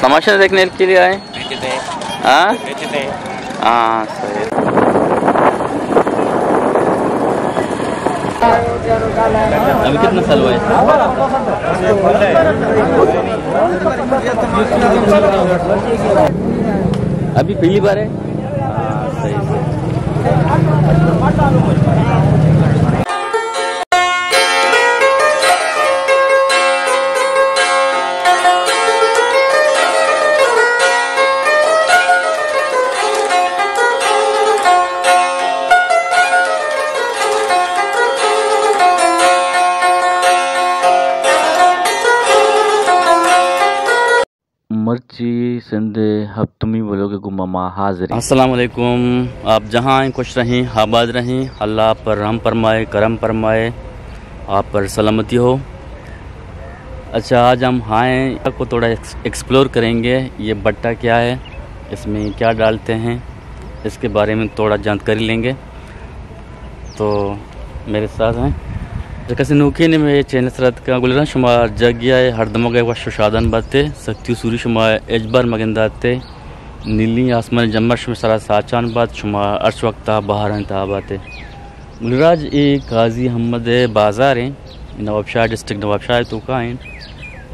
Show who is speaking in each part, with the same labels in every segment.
Speaker 1: तमाशा देखने के लिए आए? हाँ हाँ सही। अभी कितना साल हुआ है? अभी पहली बार है। सही सही। मर्ची सिंधे हब तुम्ही बोलोगे गुमामा हाजिर। अस्सलाम वालेकुम। आप जहाँ आएँ खुश रहें, आबाद रहें, अल्लाह पर रहम फरमाए, करम फरमाए, आप पर सलामती हो। अच्छा, आज हम आए को थोड़ा एक्सप्लोर करेंगे। ये भट्टा क्या है, इसमें क्या डालते हैं, इसके बारे में थोड़ा जानकारी लेंगे। तो मेरे साथ हैं कसी नोकी ने में चैनल सरत का गुलरा शुमा जगिया हर दमोगे व शुशादन बाते सख्ती सूरी शुमा एजबार मगंदाते नीली आसमान जमश में सारा साचान बात शुमा अर्श वक्ता बाहर इंतहा बाते गुलराज ए काजी अहमद बाज़ार हैं नवाबशाह डिस्ट्रिक्ट नवाबशाह तो का हैं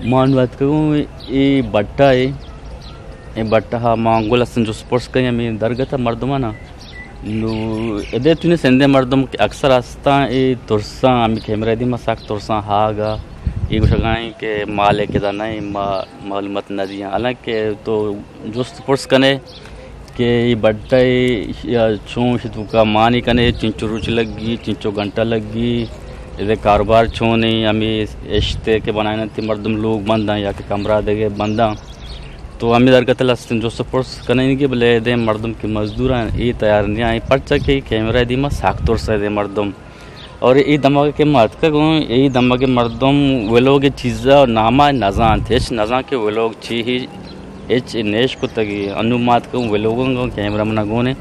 Speaker 1: मान बात करूँ ये भट्टा है ये भट्टा हाँ मांगोल असन जो स्पोर्ट्स कहीं हमें दरगता मर्दमाना इधर तूने संदे मर्दम अक्सर आस्ता ये तुरसा आमी कैमरा दी मसाक तुरसा हागा ये कुछ गाएं के माले के दाना ये मालूमात नदियाँ हालांकि तो जो स्पोर्ट्स कने के ये बड्डा या चों शितु का मानी कने चिंचो रुच लगी चिंचो घंटा लगी इधर कारोबार चों नहीं हमें इश्ते के बनाने थे मर्दम लोग बंदा या के कमरा देगे बंदा तो हमें दरगतल हस्तिन जो सपोर्ट्स करने के बोले दे मर्दम की मजदूर ये तैयार नहीं आए पर्चा के कैमरा दी मैं साख तौर से दे मर्दम और ये दमाग के मत का यही दमाग के मर्दम वे लोग चीज़ा और नामा नजान थे नजा के वे लोग ची ही एच नेश को तगी अनुमात को वे लोगों को कैमरा मना गोने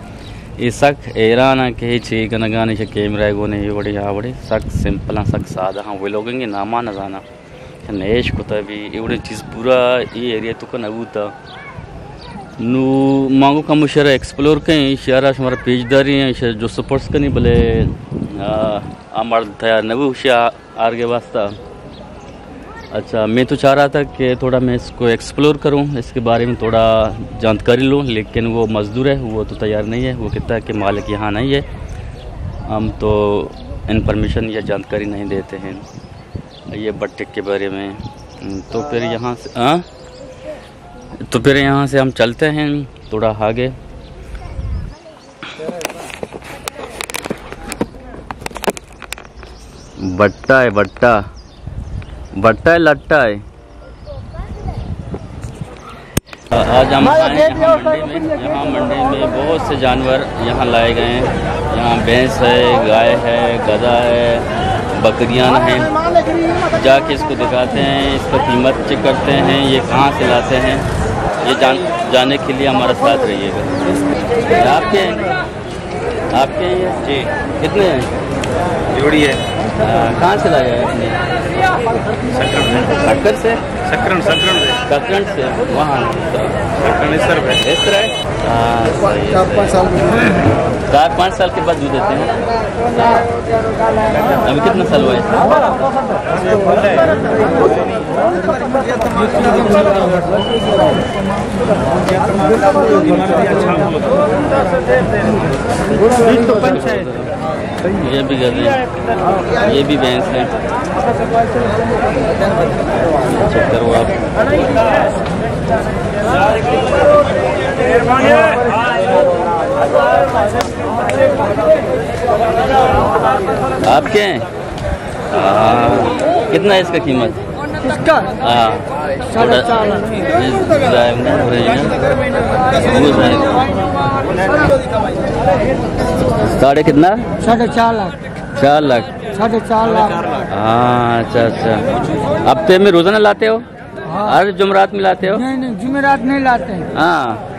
Speaker 1: ये सख एराना के ची गनगाने से कैमरा गोने ये बड़ी हाँ बड़ी सख सिंपल सख सादा हाँ वे लोगों के नामा नजाना नेश को तभी एवढे चीज़ पूरा ये एरिया तो का नबूता नू मांगो का मुशरा एक्सप्लोर कहीं शहरा हमारा पेजदारी है जो सपोर्ट्स का नहीं बोले हमारा तैयार नबू आर के वास्ता। अच्छा, मैं तो चाह रहा था कि थोड़ा मैं इसको एक्सप्लोर करूं, इसके बारे में थोड़ा जानकारी लूं, लेकिन वो मज़दूर है वो तो तैयार नहीं है। वो कहता है कि मालिक यहाँ नहीं है, हम तो इन्फॉर्मेशन या जानकारी नहीं देते हैं ये भट्टे के बारे में। तो फिर यहाँ से हम चलते हैं थोड़ा आगे। भट्टा है भट्टा भट्टा है लट्टा है। आज हम आए यहाँ मंडी में बहुत से जानवर यहाँ लाए गए हैं। यहाँ भैंस है, गाय है, गधा है, बकरियां हैं। जाके इसको दिखाते हैं, इसका कीमत चेक करते हैं, ये कहाँ से लाते हैं, ये जाने के लिए हमारा साथ रहिएगा। आपके ये जी कितने हैं? जोड़ी है। कहाँ से लाए हैं आपने? सक्कर से सकरण से वहाँ इस तरह 4-5 साल के बाद दूध देते हैं। अभी कितना साल हुआ है? ये भी गधे, ये भी भैंस है। चेक करो आप। आपके हैं? कितना है इसका कीमत?
Speaker 2: इसका
Speaker 1: साढ़े कितना?
Speaker 2: 4.5 लाख।
Speaker 1: 4 लाख।
Speaker 2: 4.5 लाख।
Speaker 1: हाँ अच्छा। हफ्ते में रोजाना लाते हो? हर जुमरात में लाते हो?
Speaker 2: नहीं, जुमेरात नहीं लाते हैं।
Speaker 1: हाँ,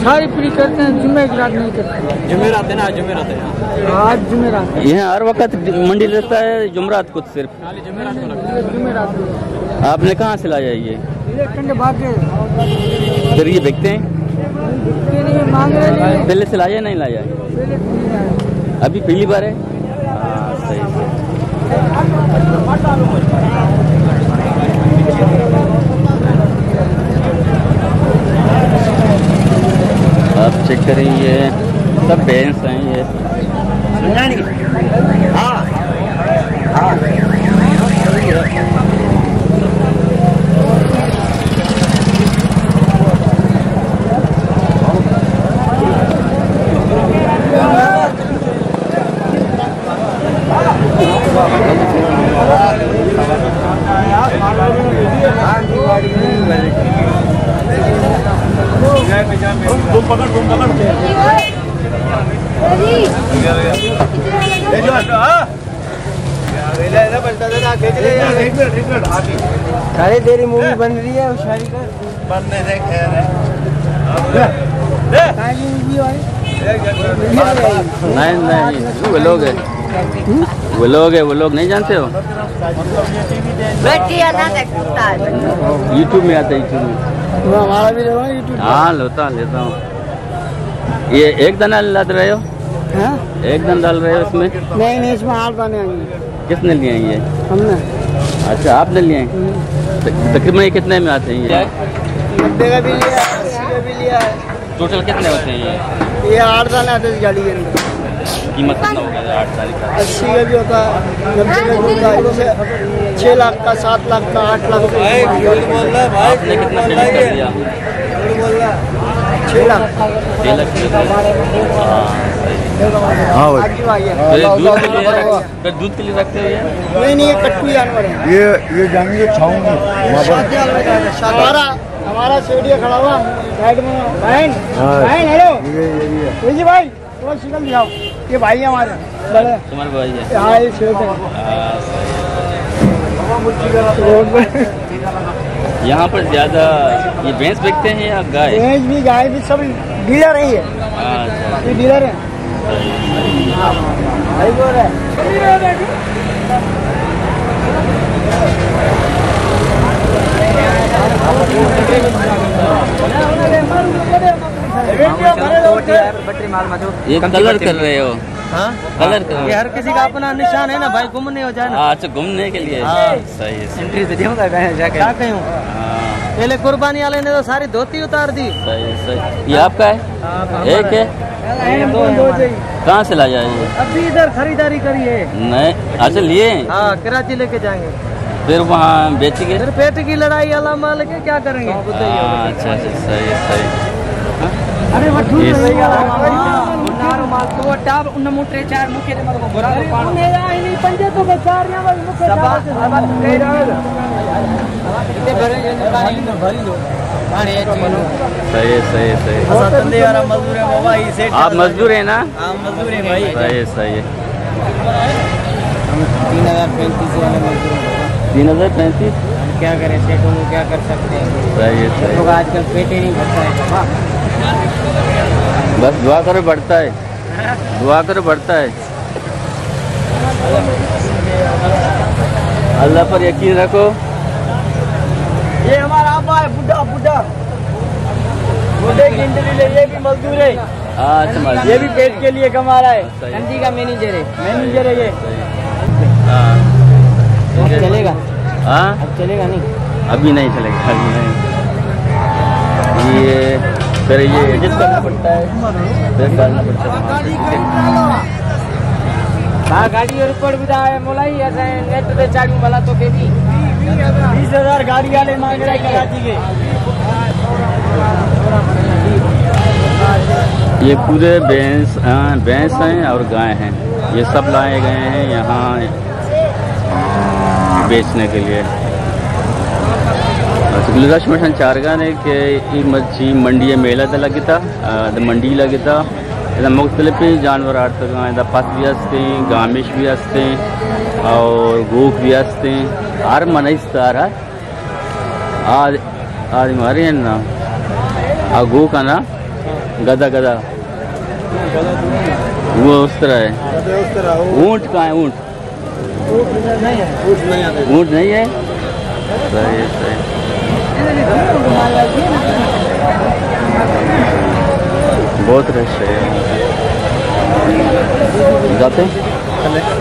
Speaker 2: सारी पूरी करते हैं, जुमेरात नहीं करते।
Speaker 3: जुमेरात है ना? जुमेरात है
Speaker 2: आज जुमेरात।
Speaker 1: यहाँ हर वक्त मंडी रहता है, जुमरात को सिर्फ
Speaker 2: जुमेरात।
Speaker 1: आपने कहाँ से लाया ये? फिर ये बिकते हैं? पहले से लाया नहीं लाया? अभी पहली बार है? हाँ सही। आप चेक करेंगे सब भैंस हैं ये।
Speaker 2: सारे तेरी मूवी बन रही है होशियारी कर बनने से खैर है।
Speaker 1: नहीं वो लोग नहीं जानते हो? यूट्यूब में आता है, यूट्यूब में।
Speaker 2: हमारा भी लगा यूट्यूब।
Speaker 1: हाँ लेता हूँ। ये एक दाना लद रहे हो?
Speaker 2: हाँ?
Speaker 1: एक दाना डाल रहे हो इसमें?
Speaker 2: नहीं इसमें 8 दाने आएंगे।
Speaker 1: किसने लिए हैं ये?
Speaker 2: हमने।
Speaker 1: अच्छा आपने लिए हैं? तकरीबन ये कितने में आते हैं ये?
Speaker 2: 90 का भी लिया है, 80 का भी लिया है।
Speaker 1: टोटल कितने होते हैं
Speaker 2: ये 8 दाने आते हैं इस गाड़ी के अंदर।
Speaker 1: कीमत कितना होगा 8 साल का?
Speaker 2: 80 का भी होता है, 90 का भी होता है। जैसे 6 लाख का, 7 लाख का, 8 लाख का।
Speaker 1: आपने कितना सेल कर दिया?
Speaker 2: 6 लाख।
Speaker 1: 6 लाख।
Speaker 4: हाँ भाई।
Speaker 1: फिर दूध के लिए रखते हो ये?
Speaker 2: नहीं ये कट्टू जानवर है।
Speaker 4: ये जाएंगे छाऊंगी
Speaker 2: हमारा सेडिया खड़ा हुआ साइड में। बहन हेलो जी भाई थोड़ा शिकल दिखाओ। ये भाई है हमारे बड़े।
Speaker 1: तुम्हारे भाई है?
Speaker 2: हाँ ये सेठ है।
Speaker 1: यहाँ पर ज्यादा ये भैंस बिकते हैं या गाय?
Speaker 2: भैंस भी गाय भी सब डीलर है ये।
Speaker 1: अच्छा
Speaker 2: ये डीलर है। भाई बोल रहा है।
Speaker 1: ये कलर कर रहे हो?
Speaker 3: हाँ
Speaker 1: कलर कर
Speaker 3: ये हर किसी का अपना निशान है ना भाई, गुम नहीं हो जाए ना।
Speaker 1: अच्छा घूमने के लिए।
Speaker 3: हाँ।
Speaker 1: सही है।
Speaker 3: एंट्री तो दूंगा क्या कहूँ। पहले कुर्बानी वाले ने तो सारी धोती उतार दी।
Speaker 1: सही सही। ये आपका है? एक है? कहाँ से लाया ये?
Speaker 3: अभी इधर खरीदारी करिए।
Speaker 1: नहीं अच्छा लिए?
Speaker 3: हाँ कराची लेके जाएंगे,
Speaker 1: फिर वहाँ बेचेंगे?
Speaker 3: फिर पेट की लड़ाई अल्लाह मालिक है, क्या करेंगे।
Speaker 1: अच्छा सही सही।
Speaker 3: अरे
Speaker 1: सही। आप मजदूर है ना?
Speaker 3: मजदूर है भाई।
Speaker 1: सही है।
Speaker 3: 3035 वाले मजदूर।
Speaker 1: 3035?
Speaker 3: क्या करें सेठों को, क्या कर सकते हैं।
Speaker 1: सही है।
Speaker 3: लोग आजकल पेट ही नहीं भरता है।
Speaker 1: बस दुआ करो बढ़ता है, दुआ करो बढ़ता है। अल्लाह पर यकीन रखो।
Speaker 2: ये हमारा आपा है बुढ़ा बुढ़े की इंटरव्यू ले। ये भी मजदूर है।
Speaker 1: अच्छा
Speaker 2: ये भी पेट के लिए कमा रहा है।
Speaker 3: नंदी का मैनेजर है।
Speaker 2: मैनेजर है ये।
Speaker 3: चलेगा?
Speaker 1: हाँ
Speaker 3: अब चलेगा नहीं?
Speaker 1: अभी नहीं चलेगा, अभी नहीं। ये फिर ये एडजस्ट करना पड़ता है, फिर डालना पड़ता है।
Speaker 3: हाँ गाड़ी और ऊपर भी है मोलाई ऐसा है नेट पे चालू वाला तो के भी
Speaker 2: 20,000 गाड़ी वाले मांग रहे हैं कराची के।
Speaker 1: ये पूरे भैंस हैं और गाय हैं, ये सब लाए गए हैं यहाँ बेचने के लिए। गुलराज मठान चारगाने के मच्छी मंडी मेला लगता मंडी लगता मुख्तलिफ जानवर आड़ता पस भी हस्ते गामिश भी हस्ते और गोख भी हस्ते आर मनस्तार आज हमारे हैं ना आ गो का ना गदा गदा वो उस तरह है। ऊँट कहाँ है? ऊँट नहीं है। सही सही। बहुत रश है जाते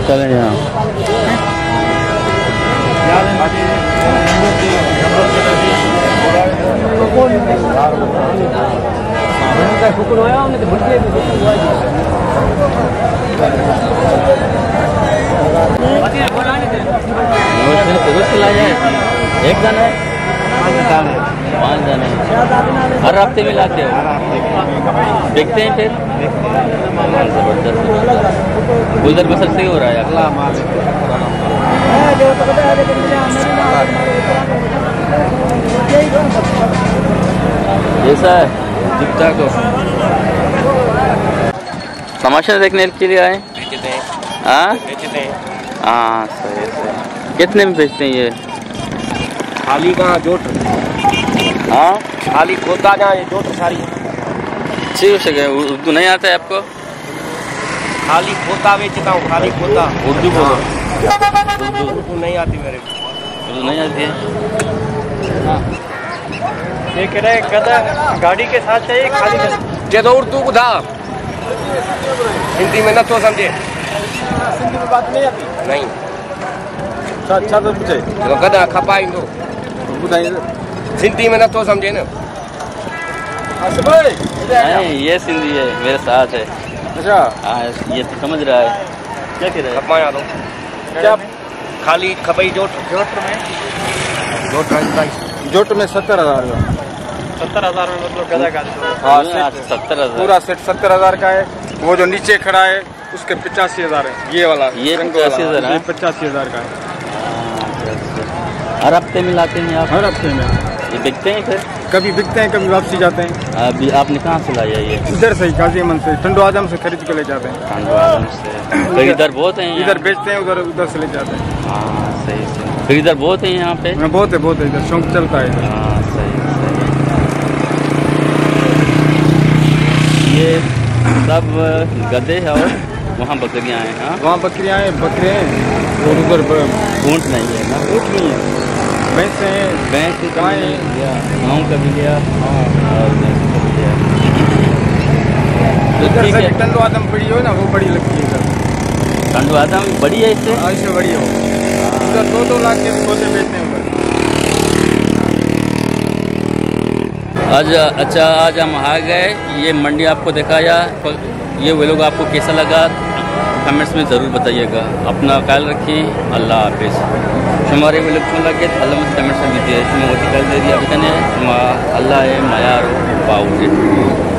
Speaker 1: चले यहाँ एक जाना है 5 जाने हर हफ्ते में लाते हो देखते हैं फिर जबरदस्त गुजर बसर से हो रहा है जैसा है दिखता को तमाशा देखने के लिए आए हाँ सही सही। कितने में बेचते हैं ये
Speaker 3: खाली का जोट
Speaker 1: हाँ
Speaker 3: खाली खोता जहाँ ये जोट सारी
Speaker 1: अच्छी हो सके उर्दू नहीं आता है आपको
Speaker 3: खाली खोता बेचता हूँ खाली खोता
Speaker 1: उर्दू बोलो
Speaker 3: उर्दू नहीं आती मेरे को
Speaker 1: उर्दू नहीं आती है
Speaker 3: ये कह रहे गधा गाड़ी के साथ चाहिए खाली ये तो उर्दू को था हिंदी में ना तो समझे
Speaker 2: हिंदी में बात नहीं आती
Speaker 3: नहीं
Speaker 2: अच्छा तो पूछे
Speaker 3: तो गधा खपाई दो हिंदी में ना तो समझे ना
Speaker 1: नहीं ये सिंधी है मेरे साथ है
Speaker 2: अच्छा
Speaker 1: हाँ ये तो समझ रहा है क्या कह रहा है
Speaker 3: खपाया दो
Speaker 2: क्या
Speaker 3: खाली खपाई जोट
Speaker 2: जोट में 70,000 का
Speaker 3: 70,000 में मतलब गधा का
Speaker 2: हाँ
Speaker 1: 70,000
Speaker 2: पूरा सेट 70,000 का है। वो जो नीचे खड़ा है उसके 85,000 है। ये वाला
Speaker 1: ये 85,000 है
Speaker 2: 85,000 का है।
Speaker 1: हर हफ्ते में लाते हैं आप
Speaker 2: हर हफ्ते में
Speaker 1: ये बिकते हैं फिर
Speaker 2: कभी बिकते हैं कभी वापसी जाते हैं।
Speaker 1: अभी आपने कहाँ से लाया ये
Speaker 2: इधर से ही गाजीमन से टंडो आदम से खरीद के ले जाते हैं।
Speaker 1: खांडो आदम से खरीदार बहुत हैं
Speaker 2: इधर बेचते हैं उधर से ले जाते हैं।
Speaker 1: हाँ सही सही खरीदार बहुत हैं यहाँ पे
Speaker 2: बहुत है इधर शौक चलता है इधर।
Speaker 1: हाँ सही सही। ये सब गधे हैं और वहाँ बकरियाँ हैं हाँ
Speaker 2: वहाँ बकरियाँ हैं बकरे हैं और उधर
Speaker 1: ऊँट नहीं है ना
Speaker 2: ऊँट नहीं है भैंस हैं
Speaker 1: भैंस
Speaker 2: गाय है
Speaker 1: गाँव का भी लिया और भैंस का भी लिया
Speaker 2: इधर
Speaker 1: ठीक
Speaker 2: से
Speaker 1: है
Speaker 2: टंडो आदम बड़ी हो ना वो बड़ी लगती है इधर
Speaker 1: ठंडो आदम बड़ी है इससे
Speaker 2: ऐसे बड़ी हो उधर 2-2 लाख के छोटे बेचते हैं उधर।
Speaker 1: आज अच्छा आज हम आ गए ये मंडी आपको दिखाया ये वो लोग आपको कैसा लगा कमेंट्स में ज़रूर बताइएगा अपना ख्याल रखिए अल्लाह हाफिज़ हमारे वो लोग लगे अल्लाह मुझे कमेंट्स में दीजिए इसमें वो दिखाई दे रही है अभी अल्लाह है मायार बाउंड